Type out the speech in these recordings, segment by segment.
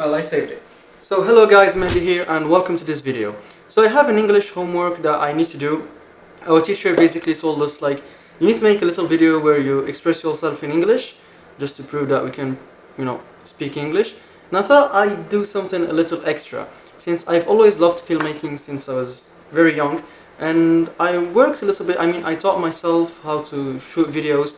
Well, I saved it. So hello guys, Mandy here and welcome to this video. So I have an English homework that I need to do. Our teacher basically told us like, you need to make a little video where you express yourself in English just to prove that we can, speak English. And I thought I'd do something a little extra since I've always loved filmmaking since I was very young, and I worked a little bit. I taught myself how to shoot videos.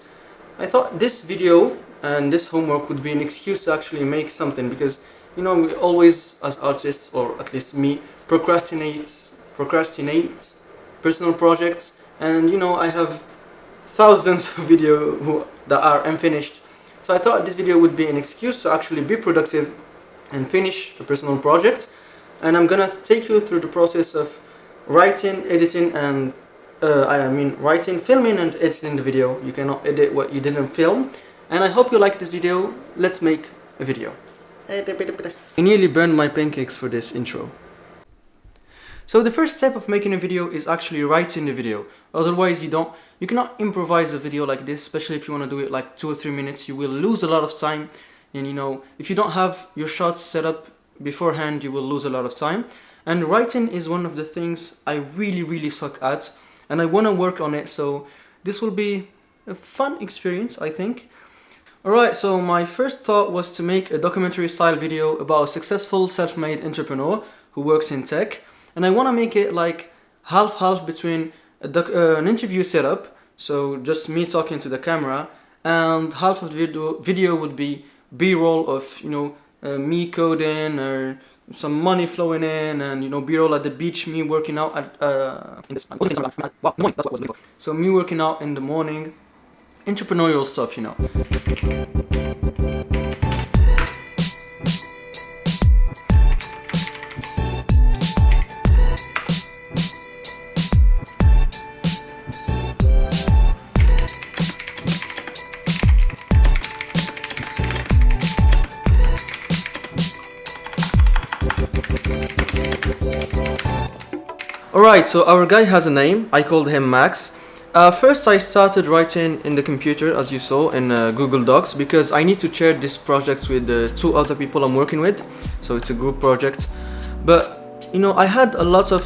I thought this video and this homework would be an excuse to actually make something, because we always as artists, or at least me, procrastinate personal projects, and I have thousands of videos that are unfinished. So I thought this video would be an excuse to actually be productive and finish a personal project. And I'm gonna take you through the process of writing, editing, and writing, filming, and editing the video. You cannot edit what you didn't film. And I hope you like this video. Let's make a video. I nearly burned my pancakes for this intro. So the first step of making a video is actually writing the video. Otherwise you cannot improvise a video like this, especially if you want to do it like 2 or 3 minutes. You will lose a lot of time, and if you don't have your shots set up beforehand, you will lose a lot of time. And writing is one of the things I really suck at, and I want to work on it, so this will be a fun experience, I think. Alright, so my first thought was to make a documentary style video about a successful self-made entrepreneur who works in tech, and I want to make it like half between an interview setup, so just me talking to the camera, and half of the video would be B-roll of me coding, or some money flowing in, and B-roll at the beach, me working out so me working out in the morning, entrepreneurial stuff, Alright, so our guy has a name. I called him Max. First I started writing in the computer, as you saw, in Google Docs, because I need to share this project with the 2 other people I'm working with, so it's a group project. But I had a lot of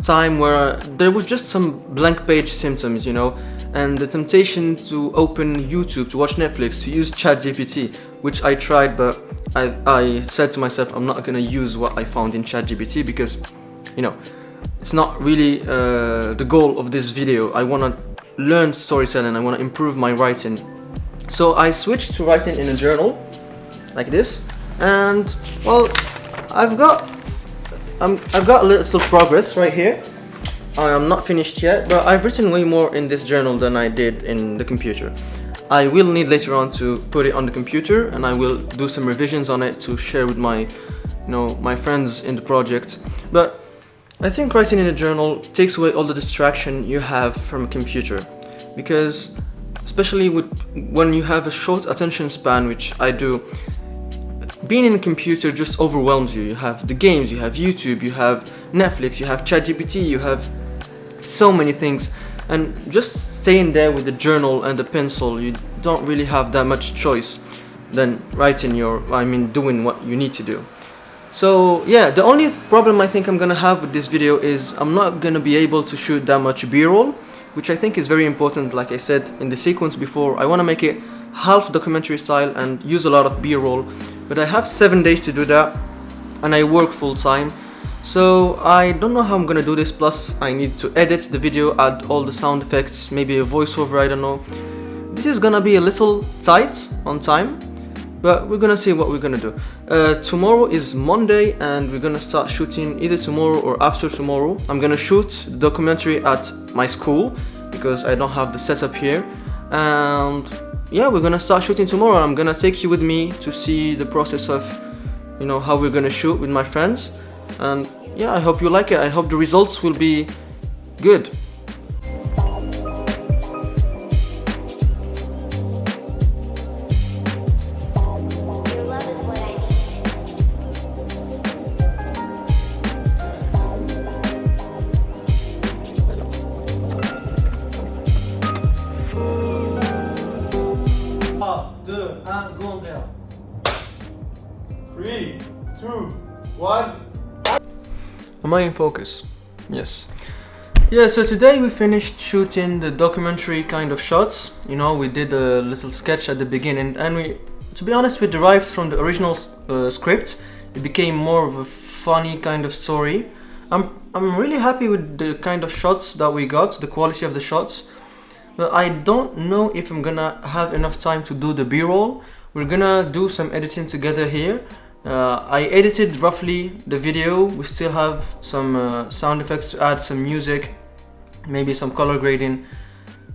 time where there was just some blank page symptoms, and the temptation to open YouTube, to watch Netflix, to use ChatGPT, which I tried, but I said to myself, I'm not gonna use what I found in ChatGPT, because it's not really the goal of this video. I want to learn storytelling, I want to improve my writing. So I switched to writing in a journal like this, and well, I've got a little progress right here. I'm not finished yet, but I've written way more in this journal than I did in the computer. I will need later on to put it on the computer, and I will do some revisions on it to share with my my friends in the project. But I think writing in a journal takes away all the distraction you have from a computer, because especially when you have a short attention span, which I do, being in a computer just overwhelms you. You have the games, you have YouTube, you have Netflix, you have ChatGPT, you have so many things, and just staying there with the journal and the pencil, you don't really have that much choice than doing what you need to do. So yeah, the only problem I think I'm gonna have with this video is I'm not gonna be able to shoot that much B-roll, which I think is very important. Like I said in the sequence before, I want to make it half documentary style and use a lot of B-roll, but I have 7 days to do that, and I work full time, so I don't know how I'm gonna do this. Plus I need to edit the video, add all the sound effects, maybe a voiceover, I don't know. This is gonna be a little tight on time, but we're gonna see what we're gonna do. Tomorrow is Monday, and we're gonna start shooting either tomorrow or after tomorrow. I'm gonna shoot the documentary at my school because I don't have the setup here, and yeah, we're gonna start shooting tomorrow. I'm gonna take you with me to see the process of how we're gonna shoot with my friends, and yeah, I hope you like it. I hope the results will be good. Go on there. 3, 2, 1. Am I in focus? Yes. Yeah, so today we finished shooting the documentary kind of shots. You know, we did a little sketch at the beginning, and to be honest, we derived from the original script. It became more of a funny kind of story. I'm really happy with the kind of shots that we got, the quality of the shots. But I don't know if I'm gonna have enough time to do the B-roll. We're gonna do some editing together here. I edited roughly the video. We still have some sound effects to add, some music, maybe some color grading,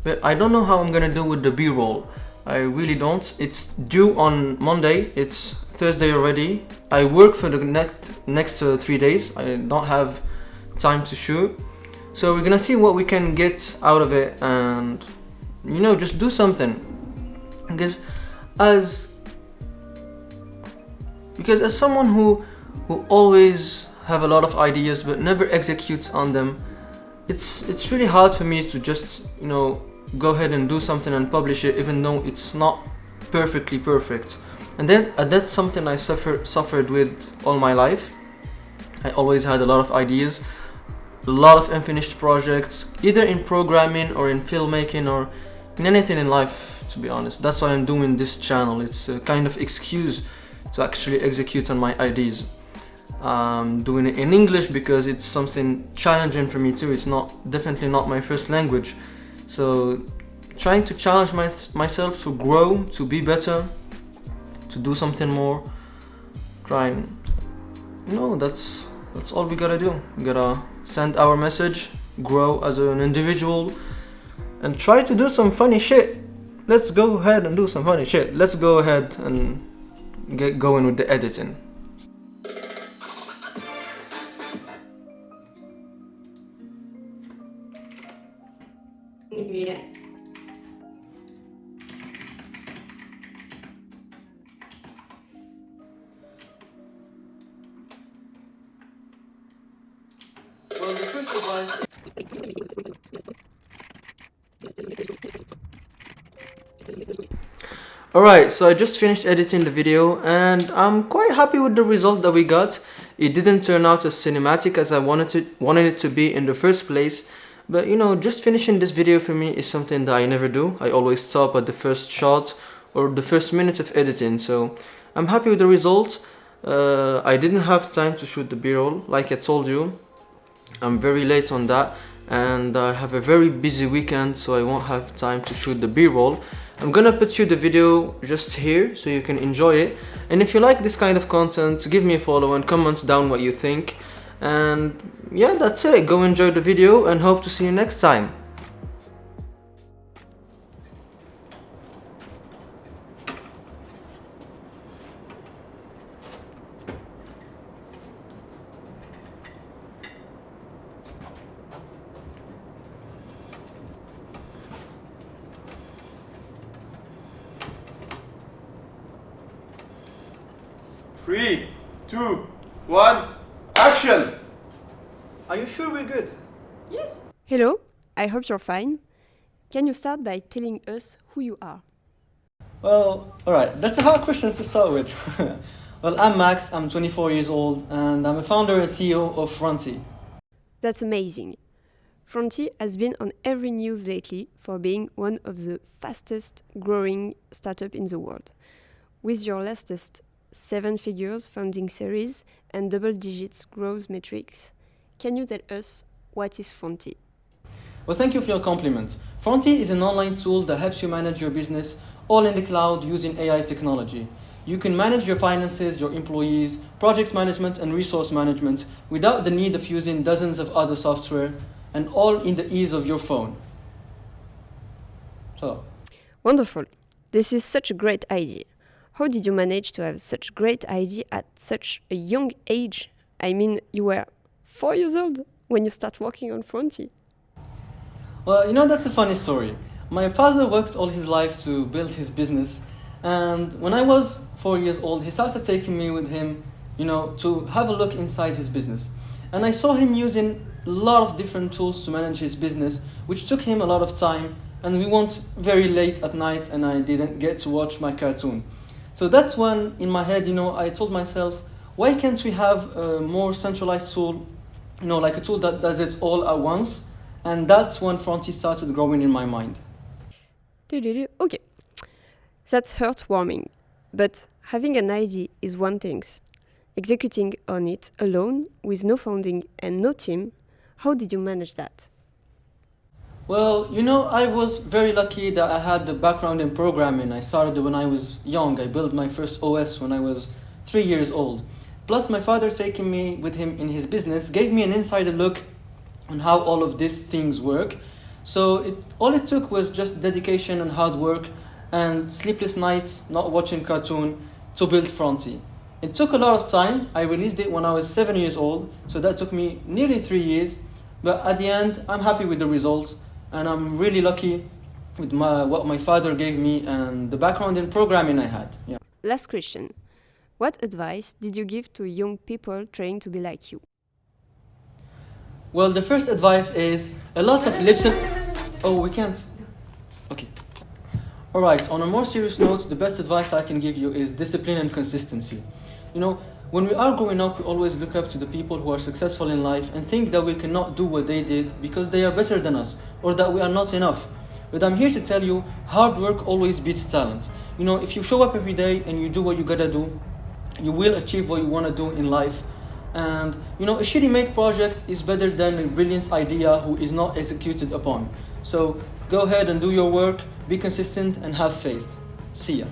but I don't know how I'm gonna do with the B-roll. I really don't. It's due on Monday. It's Thursday already. I work for the next 3 days. I don't have time to shoot, so we're gonna see what we can get out of it, and you know, just do something. Because as someone who always have a lot of ideas but never executes on them, it's really hard for me to just, you know, go ahead and do something and publish it even though it's not perfectly perfect. And then that's something I suffered with all my life. I always had a lot of ideas, a lot of unfinished projects, either in programming or in filmmaking or in anything in life, to be honest. That's why I'm doing this channel. It's a kind of excuse to actually execute on my ideas. I'm doing it in English because it's something challenging for me too. It's definitely not my first language. So trying to challenge myself to grow, to be better, to do something more, trying, you know, that's all we gotta do. We gotta send our message, grow as an individual, and try to do some funny shit. Let's go ahead and do some funny shit. Let's go ahead and get going with the editing. Yeah. Well, the first advice. Alright, so I just finished editing the video and I'm quite happy with the result that we got. It didn't turn out as cinematic as I wanted it to be in the first place, but you know, just finishing this video for me is something that I never do. I always stop at the first shot or the first minute of editing, so I'm happy with the result. I didn't have time to shoot the B-roll, like I told you. I'm very late on that and I have a very busy weekend, so I won't have time to shoot the B-roll. I'm gonna put you the video just here so you can enjoy it, and if you like this kind of content, give me a follow and comment down what you think. And yeah, that's it. Go enjoy the video and hope to see you next time. Three, two, one, action! Are you sure we're good? Yes. Hello, I hope you're fine. Can you start by telling us who you are? Well, alright, that's a hard question to start with. Well, I'm Max, I'm 24 years old, and I'm a founder and CEO of Fronty. That's amazing. Fronty has been on every news lately for being one of the fastest growing startups in the world. With your latest 7 figures funding series and double digits growth metrics, can you tell us what is Fronty? Well, thank you for your compliment. Fronty is an online tool that helps you manage your business all in the cloud using AI technology. You can manage your finances, your employees, project management and resource management without the need of using dozens of other software, and all in the ease of your phone. So. Wonderful. This is such a great idea. How did you manage to have such a great idea at such a young age? I mean, you were 4 years old when you start working on Fronty. Well, you know, that's a funny story. My father worked all his life to build his business, and when I was 4 years old, he started taking me with him, you know, to have a look inside his business. And I saw him using a lot of different tools to manage his business, which took him a lot of time, and we went very late at night and I didn't get to watch my cartoon. So that's when, in my head, you know, I told myself, why can't we have a more centralized tool, like a tool that does it all at once? And that's when Fronty started growing in my mind. Okay, that's heartwarming. But having an idea is one thing. Executing on it alone, with no funding and no team, how did you manage that? Well, I was very lucky that I had the background in programming. I started when I was young. I built my first OS when I was 3 years old. Plus, my father taking me with him in his business gave me an insider look on how all of these things work. So all it took was just dedication and hard work and sleepless nights, not watching cartoon, to build Fronty. It took a lot of time. I released it when I was 7 years old, so that took me nearly 3 years. But at the end, I'm happy with the results, and I'm really lucky with what my father gave me and the background in programming I had. Yeah. Last question. What advice did you give to young people trying to be like you? Well, the first advice is a lot of lips and... Oh, we can't. Okay. Alright, on a more serious note, the best advice I can give you is discipline and consistency. When we are growing up, we always look up to the people who are successful in life and think that we cannot do what they did because they are better than us or that we are not enough. But I'm here to tell you, hard work always beats talent. If you show up every day and you do what you gotta do, you will achieve what you want to do in life. And a shitty made project is better than a brilliant idea who is not executed upon. So go ahead and do your work, be consistent and have faith. See ya.